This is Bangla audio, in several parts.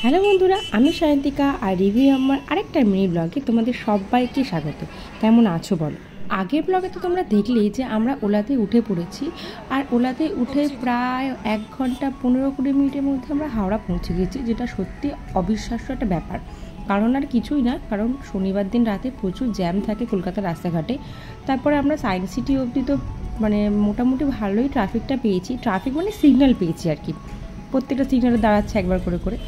হ্যালো বন্ধুরা, আমি সায়ন্তিকা আর রিভিউ আমার আরেকটা মিনি ব্লগে তোমাদের সবাইকে স্বাগত। কেমন আছো বলো? আগের ব্লগে তো তোমরা দেখলেই যে আমরা ওলাতে উঠে পড়েছি, আর ওলাতে উঠে প্রায় 1 ঘন্টা 15-20 মিনিটের মধ্যে আমরা হাওড়া পৌঁছে গেছি, যেটা সত্যি অবিশ্বাস্য একটা ব্যাপার। কারণ আর কিছুই না, কারণ শনিবার দিন রাতে প্রচুর জ্যাম থাকে কলকাতার রাস্তাঘাটে। তারপরে আমরা সায়েন্স সিটি অবধি তো মানে মোটামুটি ভালোই ট্রাফিকটা পেয়েছি, ট্রাফিক মানে সিগন্যাল পেয়েছি আর কি। প্রত্যেকটা সিগন্যালে দাঁড়াচ্ছে একবার করে করে।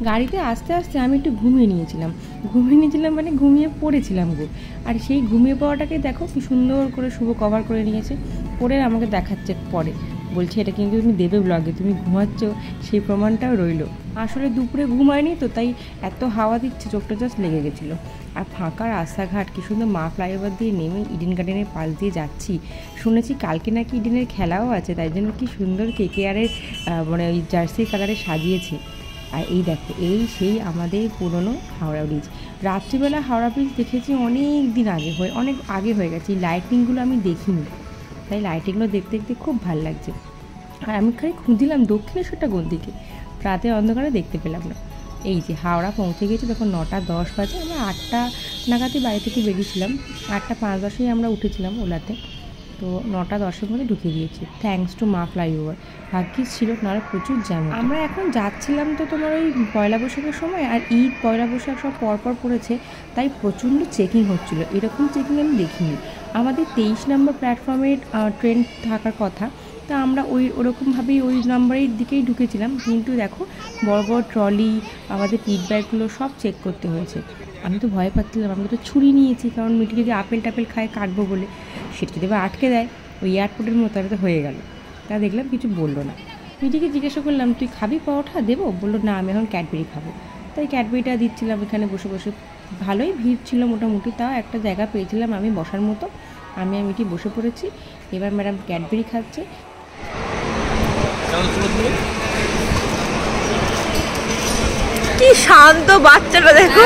গাড়িতে আস্তে আস্তে আমি একটু ঘুমিয়ে নিয়েছিলাম মানে ঘুমিয়ে পড়েছিলাম গো। আর সেই ঘুমিয়ে পড়াটাকে দেখো কি সুন্দর করে শুভ কভার করে নিয়েছে, করে আমাকে দেখাচ্ছে পরে, বলছে এটা কিন্তু তুমি দেবে ব্লগে, তুমি ঘুমাচ্ছ সেই প্রমাণটাও রইলো। আসলে দুপুরে ঘুমায়নি তো, তাই এত হাওয়া দিচ্ছে চোখটা জাস্ট লেগে গেছিলো। আর ফাঁকা রাস্তাঘাট, কি সুন্দর মা ফ্লাইওভার দিয়ে নেমে ইডেন গার্ডেনের পাশ দিয়ে যাচ্ছি। শুনেছি কালকে নাকি ইডেনের খেলাও আছে, তাই জন্য কি সুন্দর কেকেআরের মানে ওই জার্সি কালারে সাজিয়েছে। আর এই দেখো, এই সেই আমাদের পুরনো হাওড়া ব্রিজ। রাত্রিবেলা হাওড়া ব্রিজ দেখেছি অনেক দিন অনেক আগে হয়ে গেছে। এই লাইটিংগুলো আমি দেখিনি, তাই লাইটিংগুলো দেখতে দেখতে খুব ভালো লাগছে। আর আমি খালি খুঁজছিলাম দক্ষিণেশ্বরটা কোন দিকে, রাতে অন্ধকারে দেখতে পেলাম না। এই যে হাওড়া পৌঁছে গেছি, তখন 9:10 বাজে। আমরা 8টা নাগাদই বাড়ি থেকে বেরিয়েছিলাম, 8টা 5-10 আমরা উঠেছিলাম ওলাতে। তো 9:10 মধ্যে ঢুকিয়ে দিয়েছি, থ্যাঙ্কস টু মা ফ্লাইওভার। ভাগ্যিস ছিল, নাহলে প্রচুর জ্যাম। আমরা এখন যাচ্ছিলাম তো তোমার ওই পয়লা বৈশাখের সময়, আর ঈদ পয়লা বৈশাখ সব পরপর পড়েছে, তাই প্রচণ্ড চেকিং হচ্ছিলো। এরকম চেকিং আমি দেখিনি। আমাদের 23 নম্বর প্ল্যাটফর্মের ট্রেন থাকার কথা, তা আমরা ওরকমভাবেই ওই নাম্বারের দিকেই ঢুকেছিলাম। কিন্তু দেখো, বড় বড় ট্রলি, আমাদের পিট ব্যাগগুলো সব চেক করতে হয়েছে। আমি তো ভয় পাচ্ছিলাম, আমি তো ছুরি নিয়েছি, কারণ মিটি যদি আপেল টাপেল খায় কাটবো বলে। সেটা যদি এবার আটকে দেয় ওই এয়ারপোর্টের মতো, তো হয়ে গেল। তা দেখলাম কিছু বললো না। মিটিকে জিজ্ঞাসা করলাম, তুই খাবি পরোটা দেবো? বললো না, আমি এখন ক্যাডবেরি খাবো। তাই ক্যাডবেরিটা দিচ্ছিলাম এখানে বসে বসে। ভালোই ভিড় ছিল মোটামুটি, তাও একটা জায়গা পেয়েছিলাম আমি বসার মতো। আমি আর মিটি বসে পড়েছি। এবার ম্যাডাম ক্যাডবেরি খাচ্ছে। কি শান্ত বাচ্চাটা দেখো।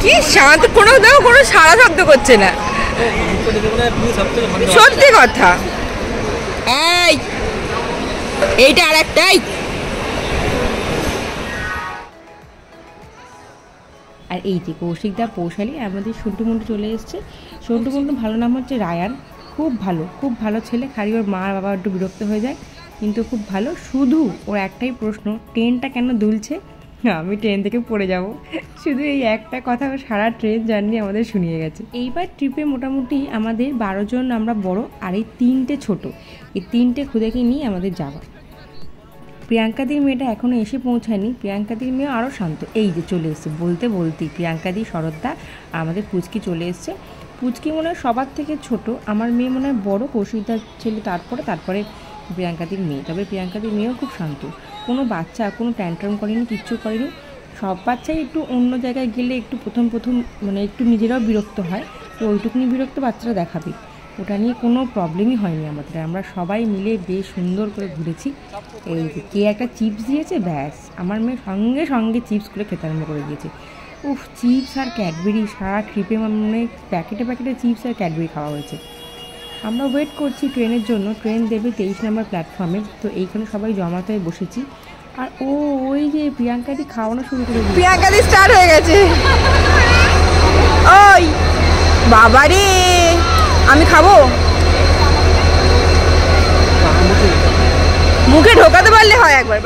কি শান্ত, কোনো দেখো কোনো সারা শব্দ করছে না, সত্যি কথা। এইটা আর একটাই। আর এই যে কৌশিকদা পৌশালী আমাদের সন্টু মন্টু চলে এসছে। সন্টু মন্টু ভালো নাম হচ্ছে রায়ান, খুব ভালো ছেলে। খালি ওর মা বাবা একটু বিরক্ত হয়ে যায়, কিন্তু খুব ভালো। শুধু ওর একটাই প্রশ্ন, ট্রেনটা কেন দুলছে? আমি ট্রেন থেকে পড়ে যাব, শুধু এই একটা কথা ও সারা ট্রেন জার্নি আমাদের শুনিয়ে গেছে। এইবার ট্রিপে মোটামুটি আমাদের 12 জন আমরা বড়, আর এই 3টে ছোটো, এই 3টে খুদেকে নিয়ে আমাদের যাওয়া। প্রিয়াঙ্কাদির মেয়েটা এখনও এসে পৌঁছায়নি। প্রিয়াঙ্কাদির মেয়ে আরও শান্ত। এই যে চলে এসছে, বলতেই প্রিয়াঙ্কাদি, শরৎদা, আমাদের পুচকি চলে এসছে। পুচকি মনে হয় সবার থেকে ছোট, আমার মেয়ে মনে হয় বড়ো, কৌশিকদার ছেলে তারপরে প্রিয়াঙ্কাদির মেয়ে। তবে প্রিয়াঙ্কাদির মেয়েও খুব শান্ত, কোনো বাচ্চা কোনো ট্যান্ট্রাম করেনি, কিচ্ছু করেনি। সব বাচ্চাই একটু অন্য জায়গায় গেলে একটু প্রথম মানে একটু নিজেরাও বিরক্ত হয়, তো ওইটুকুনি বিরক্ত বাচ্চারা দেখাবে, ওটা নিয়ে কোনো প্রবলেমই হয়নি আমাদের। আমরা সবাই মিলে বেশ সুন্দর করে ঘুরেছি। এই যে কে একটা চিপস দিয়েছে, ব্যাস আমার মেয়ে সঙ্গে সঙ্গে চিপস করে খেতে আরম্ভ করে দিয়েছে। উফ, চিপস আর ক্যাডবেরি সারা ট্রিপে মানে প্যাকেটে চিপস আর ক্যাডবেরি খাওয়া হয়েছে। আমরা ওয়েট করছি ট্রেনের জন্য, ট্রেন দেবে 23 নম্বর প্ল্যাটফর্মে। তো এইখানে সবাই জমাতে হয়ে বসেছি। আর ওই যে প্রিয়াঙ্কাদি খাওয়ানো শুরু করে দিয়েছে। প্রিয়াঙ্কাদি স্টার্ট হয়ে গেছে। ওই বাবারে, আমি খাবো, মুখে ঢোকাতে পারলে হয় একবার।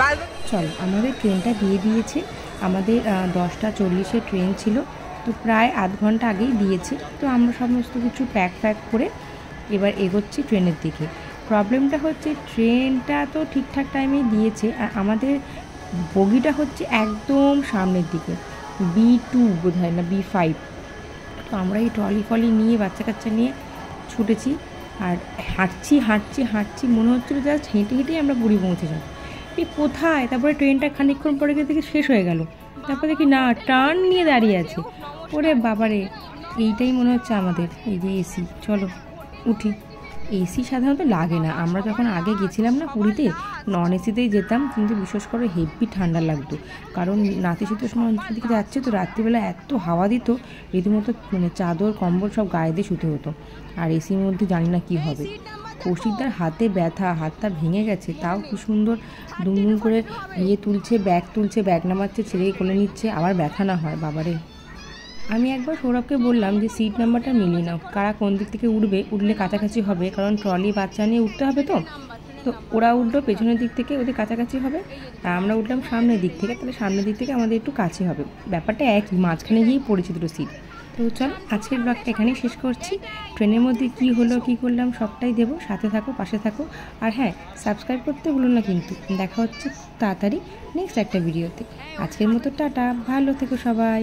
চলো, আমাদের ট্রেনটা দিয়ে দিয়েছে। আমাদের 10:40 ট্রেন ছিল, তো প্রায় আধ ঘন্টা আগেই দিয়েছে। তো আমরা সমস্ত কিছু প্যাক করে এবার এগোচ্ছি ট্রেনের দিকে। প্রবলেমটা হচ্ছে, ট্রেনটা তো ঠিকঠাক টাইমেই দিয়েছে, আর আমাদের বগিটা হচ্ছে একদম সামনের দিকে, B2 বোধ হয়, না B5। তো আমরা এই ট্রলি ফলি নিয়ে বাচ্চা কাচ্চা নিয়ে ছুটেছি, আর হাঁটছি মনে হচ্ছিলো জাস্ট হেঁটেই আমরা পুরী পৌঁছে যাব। এই কোথায়, তারপরে ট্রেনটা খানিকক্ষণ পরে দেখি শেষ হয়ে গেল। তারপর দেখি না, টার্ন নিয়ে দাঁড়িয়ে আছে। ওরে বাবারে, এইটাই মনে হচ্ছে আমাদের। এই যে এসি, চলো উঠি। এসি সাধারণত লাগে না, আমরা যখন আগে গেছিলাম না পুরীতে, নন এসিতেই যেতাম, কিন্তু বিশেষ করে হেভি ঠান্ডা লাগতো, কারণ নাতিশীতোষ্ণ অঞ্চল দিকে যাচ্ছে তো। রাত্রিবেলা এত হাওয়া দিত, রীতিমতো মানে চাদর কম্বল সব গায়ে দিয়ে শুতে হতো। আর এসির মধ্যে জানি না কী হবে, কৌশিকদার হাতে ব্যথা, হাতটা ভেঙে গেছে, তাও কি সুন্দর দুমদুম করে তুলছে, ব্যাগ নামাচ্ছে, ছেড়ে কোলে নিচ্ছে, আবার ব্যথা না হয়। বাবারে, আমি একবার সৌরভকে বললাম যে সিট নাম্বারটা মিলিয়ে নাও, কারা কোন দিক থেকে উঠলে কাছাকাছি হবে, কারণ ট্রলি বাচ্চা নিয়ে উঠতে হবে তো ওরা উঠলো পেছনের দিক থেকে, ওদের কাছাকাছি হবে, আর আমরা উঠলাম সামনের দিক থেকে, তাহলে সামনের দিক থেকে আমাদের একটু কাছে হবে। ব্যাপারটা একই, মাঝখানে গিয়েই পড়েছে দুটো সিট। তো চল আজকের ব্লগটা এখানেই শেষ করছি। ট্রেনের মধ্যে কি হলো কি করলাম সবটাই দেবো, সাথে থাকো, পাশে থাকো। আর হ্যাঁ, সাবস্ক্রাইব করতে ভুলো না কিন্তু। দেখা হচ্ছে তাড়াতাড়ি নেক্সট একটা ভিডিওতে। আজকের মতো টাটা, ভালো থেকো সবাই।